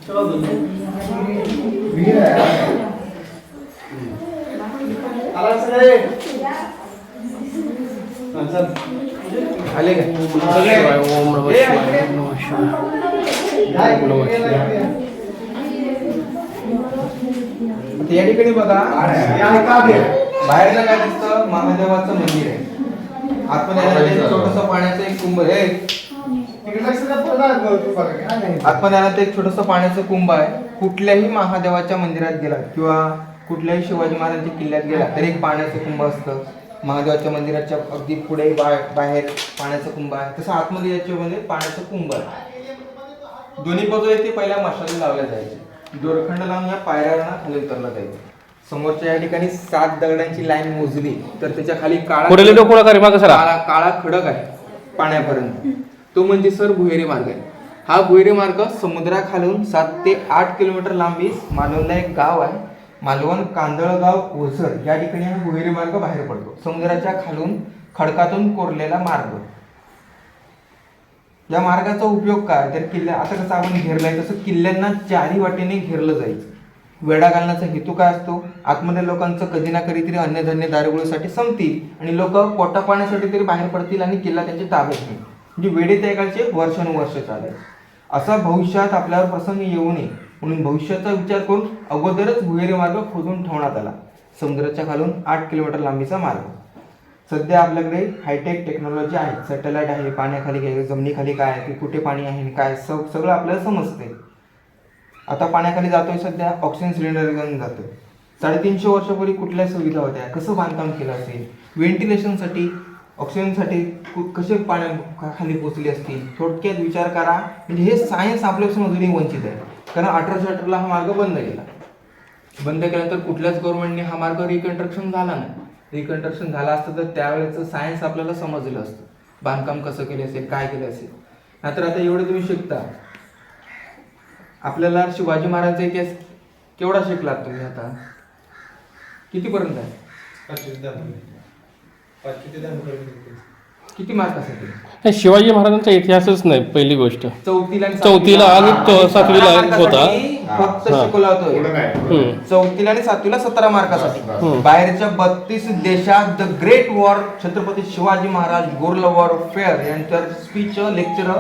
आले का ओम नमः शिवाय ओम नमः शिवाय ओम नमः शिवाय. या ठिकाणी बघा बाहेरला काय दिसतं महादेवाचं मंदिर आहे. आत्मज्ञानात छोटस पाण्याचं एक कुंभ आहे. आत्मज्ञानात एक छोटस पाण्याचं कुंभ आहे. कुठल्याही महादेवाच्या मंदिरात गेला किंवा कुठल्याही शिवाजी महाराजांच्या किल्ल्यात गेला तरी एक पाण्याचं कुंभ असतं. महादेवाच्या मंदिराच्या अगदी पुढे बाहेर पाण्याचं कुंभ आहे. तसं आतमध्ये याच्यामध्ये पाण्याचं कुंभ आहे. दोन्ही बाजू ते पहिल्या मशाली लावल्या जायचे. दोरखंड लावून या पायऱ्यांना खाली उतरला जायचं. समोरच्या या ठिकाणी 7 दगडांची लाईन मोजली तर त्याच्या खाली काळा खडक आहे पाण्यापर्यंत. तो म्हणजे सर भुहेरी मार्ग आहे. हा भुहेरी मार्ग समुद्राखालून 7 ते 8 किलोमीटर लांबी मालवणला एक गाव आहे मालवण कांदळगाव ओझर या ठिकाणी हा भुहेरी मार्ग बाहेर पडतो. समुद्राच्या खालून खडकातून कोरलेला मार्ग. या मार्गाचा उपयोग काय तर किल्ल्या आता कसं आपण घेरलाय तसं किल्ल्यांना चारी वाटेने घेरलं जायचं. वेढा घालण्याचा हेतू काय असतो? आतमध्ये लोकांचं कधी ना कधीतरी अन्नधान्य दारुगोळीसाठी संपतील आणि लोक पोटा पाण्यासाठी तरी बाहेर पडतील आणि किल्ला त्यांच्या ताब्यात येईल. म्हणजे वेडे त्याकाळचे वर्षानुवर्ष चालेल. असा भविष्यात आपल्यावर प्रसंग येऊ नये म्हणून भविष्याचा विचार करून अगोदरच भुहेरी मार्ग खोदून ठेवण्यात आला. समुद्राच्या खालून 8 किलोमीटर लांबीचा मार्ग. सध्या आपल्याकडे हायटेक टेक्नॉलॉजी आहे. सॅटेलाइट आहे. पाण्याखाली काय जमिनीखाली काय आहे की कुठे पाणी आहे काय सगळं आपल्याला समजते. आता पाण्याखाली जातोय सध्या ऑक्सिजन सिलेंडर घेऊन जातोय. 350 वर्षापूर्वी कुठल्या सुविधा होत्या? कसं बांधकाम केलं असेल? व्हेंटिलेशनसाठी ऑक्सिजनसाठी कसे पाण्या खाली पोचले असतील? थोडक्यात विचार करा. म्हणजे हे सायन्स आपल्यापासून अजूनही वंचित आहे. कारण 1878 हा मार्ग बंद केला. बंद केल्यानंतर कुठल्याच गव्हर्नमेंटने हा मार्ग रिकन्स्ट्रक्शन झाला नाही. रिकन्स्ट्रक्शन झालं असतं तर त्यावेळेचं सायन्स आपल्याला समजलं असतं. बांधकाम कसं केले असेल काय केलं असेल. नंतर आता एवढं तुम्ही शिकता. आपल्याला शिवाजी महाराजांचा इतिहास केवढा शिकलात तुम्ही आता? कितीपर्यंत आहे? किती मार्कासाठी? शिवाजी महाराजांचा इतिहासच नाही पहिली गोष्ट. चौथीला आणि 7वीला होता फक्त शिकवला होतो. 4थीला आणि 7वीला 17 मार्कासाठी. बाहेरच्या 32 देशात the great war Chhatrapati Shivaji Maharaj guerrilla warfare यांच्या स्पीच लेक्चर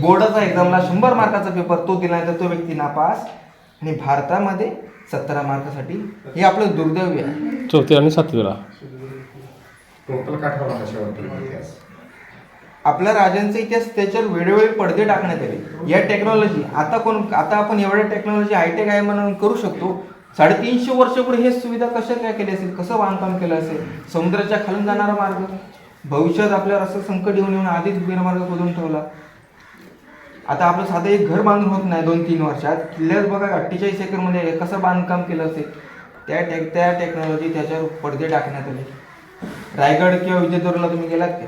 बोर्डाचा एक्झामला 100 मार्काचा पेपर तो दिला तर तो व्यक्ती नापास. आणि भारतामध्ये 17 मार्कासाठी हे आपलं दुर्दैव आहे. 4थी आणि 7वीला टोटल काठावर इतिहास. आपल्या राजांचा इतिहास त्याच्यावर वेळोवेळी पडदे टाकण्यात आले. या टेक्नॉलॉजी आता आपण एवढ्या टेक्नॉलॉजी हायटेक आहे म्हणून करू शकतो. 350 वर्षापूर्वी हे सुविधा कशा काय केली असेल? कसं बांधकाम केलं असेल? समुद्राच्या खालून जाणारा मार्ग. भविष्यात आपल्यावर असं संकट येऊन आधीच मार्ग खोदून ठेवला. आता आपलं साधं एक घर बांधून होत नाही 2-3 वर्षात. किल्ल्यात बघा 48 एकरमध्ये कसं बांधकाम केलं असेल? त्या टेक्नॉलॉजी त्याच्यावर पडदे टाकण्यात आले. रायगड किंवा विजयदुर्गला तुम्ही गेलात का?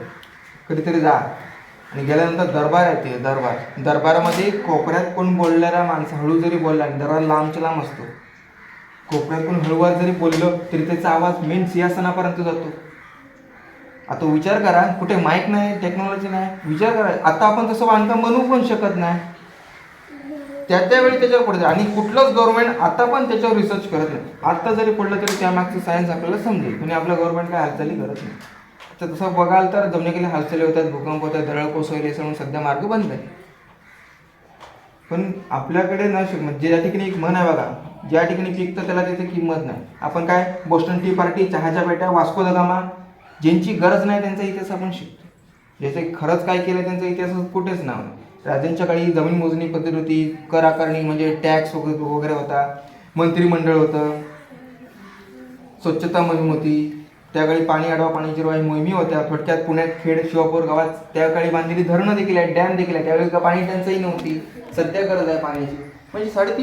कधीतरी जा. आणि गेल्यानंतर दरबार आहे. ते दरबारामध्ये कोपऱ्यात कोण बोलणारा माणसं हळू जरी बोलला दरबार लांबच्या लांब असतो. कोपऱ्यात कोण हळूवार जरी बोललं तरी त्याचा आवाज मेन सिंहासनापर्यंत जातो. आता विचार करा कुठे माईक नाही टेक्नॉलॉजी नाही. विचार करा आता आपण तसं बांधकाम बनवू पण शकत नाही. त्यावेळी त्याच्यावर पडतं. आणि कुठलंच गव्हर्नमेंट आता पण त्याच्यावर रिसर्च करत नाही. आता जरी पडलं तरी त्यामागचं सायन्स आपल्याला समजेल. आणि आपलं गव्हर्नमेंट काय हालचाली करत नाही. तर तसं बघाल तर जमिनीखाली हालचाली होतात. भूकंप होतात. दरड कोसळली म्हणून सध्या मार्ग बंद आहे. पण आपल्याकडे न म्हणजे ज्या ठिकाणी एक म्हण आहे बघा ज्या ठिकाणी पिकतं त्याला तिथे किंमत नाही. आपण काय बोस्टन टी पार्टी चहाच्या पेट्या वास्को द गामा ज्यांची गरज नाही त्यांचा इतिहास आपण शिकतो. ज्याचे खरंच काय केलं त्यांचा इतिहास कुठेच नाव नाही. राजांच्या काळी जमीन मोजणी पद्धत होती. कर आकारणी म्हणजे टॅक्स वगैरे होता. मंत्रिमंडळ होतं. स्वच्छता मोहीम होती. त्याकाळी पाणी अडवा पाणी जिरवा मोहिमी होत्या. थोडक्यात पुण्यात खेड शिवापूर गावात त्याकाळी बांधलेली धरणं देखील आहेत. डॅम देखील आहे. त्यावेळी पाणी टंचाई नव्हती. सध्या गरज आहे पाण्याची. म्हणजे 3.5